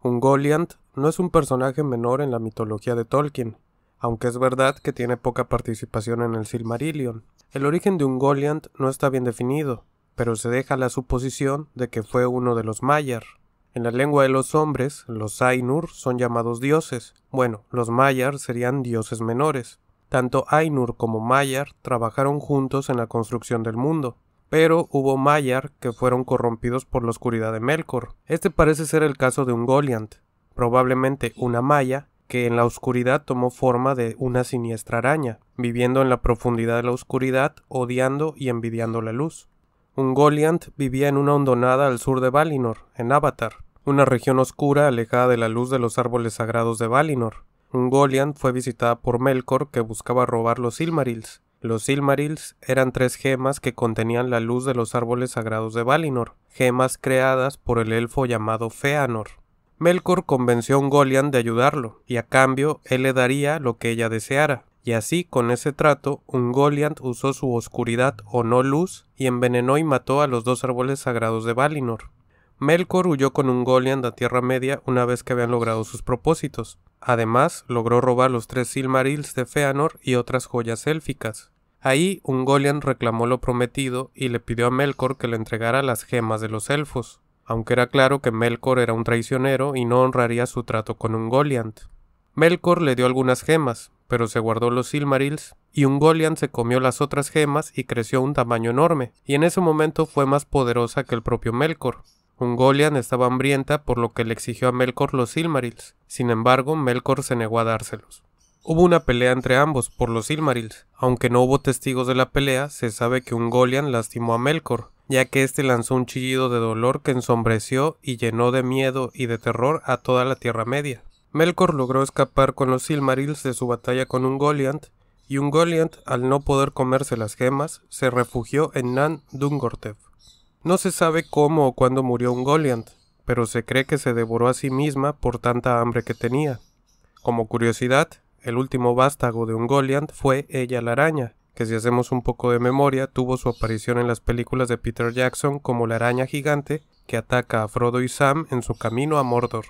Ungoliant no es un personaje menor en la mitología de Tolkien, aunque es verdad que tiene poca participación en el Silmarillion. El origen de Ungoliant no está bien definido, pero se deja la suposición de que fue uno de los Maiar. En la lengua de los hombres, los Ainur son llamados dioses. Bueno, los Maiar serían dioses menores. Tanto Ainur como Maiar trabajaron juntos en la construcción del mundo, pero hubo Maiar que fueron corrompidos por la oscuridad de Melkor. Este parece ser el caso de Ungoliant, probablemente una Maia que en la oscuridad tomó forma de una siniestra araña, viviendo en la profundidad de la oscuridad, odiando y envidiando la luz. Ungoliant vivía en una hondonada al sur de Valinor, en Avatar, una región oscura alejada de la luz de los árboles sagrados de Valinor. Ungoliant fue visitada por Melkor, que buscaba robar los Silmarils. Los Silmarils eran 3 gemas que contenían la luz de los árboles sagrados de Valinor, gemas creadas por el elfo llamado Feanor. Melkor convenció a Ungoliant de ayudarlo, y a cambio él le daría lo que ella deseara. Y así, con ese trato, Ungoliant usó su oscuridad o no luz y envenenó y mató a los 2 árboles sagrados de Valinor. Melkor huyó con Ungoliant a Tierra Media una vez que habían logrado sus propósitos. Además, logró robar los 3 Silmarils de Feanor y otras joyas élficas. Ahí, Ungoliant reclamó lo prometido y le pidió a Melkor que le entregara las gemas de los elfos, aunque era claro que Melkor era un traicionero y no honraría su trato con Ungoliant. Melkor le dio algunas gemas, pero se guardó los Silmarils, y Ungoliant se comió las otras gemas y creció a un tamaño enorme, y en ese momento fue más poderosa que el propio Melkor. Ungoliant estaba hambrienta, por lo que le exigió a Melkor los Silmarils. Sin embargo, Melkor se negó a dárselos. Hubo una pelea entre ambos por los Silmarils. Aunque no hubo testigos de la pelea, se sabe que Ungoliant lastimó a Melkor, ya que éste lanzó un chillido de dolor que ensombreció y llenó de miedo y de terror a toda la Tierra Media. Melkor logró escapar con los Silmarils de su batalla con Ungoliant, y Ungoliant, al no poder comerse las gemas, se refugió en Nan Dungortev. No se sabe cómo o cuándo murió Ungoliant, pero se cree que se devoró a sí misma por tanta hambre que tenía. Como curiosidad, el último vástago de Ungoliant fue Ella la Araña, que si hacemos un poco de memoria tuvo su aparición en las películas de Peter Jackson como la araña gigante que ataca a Frodo y Sam en su camino a Mordor.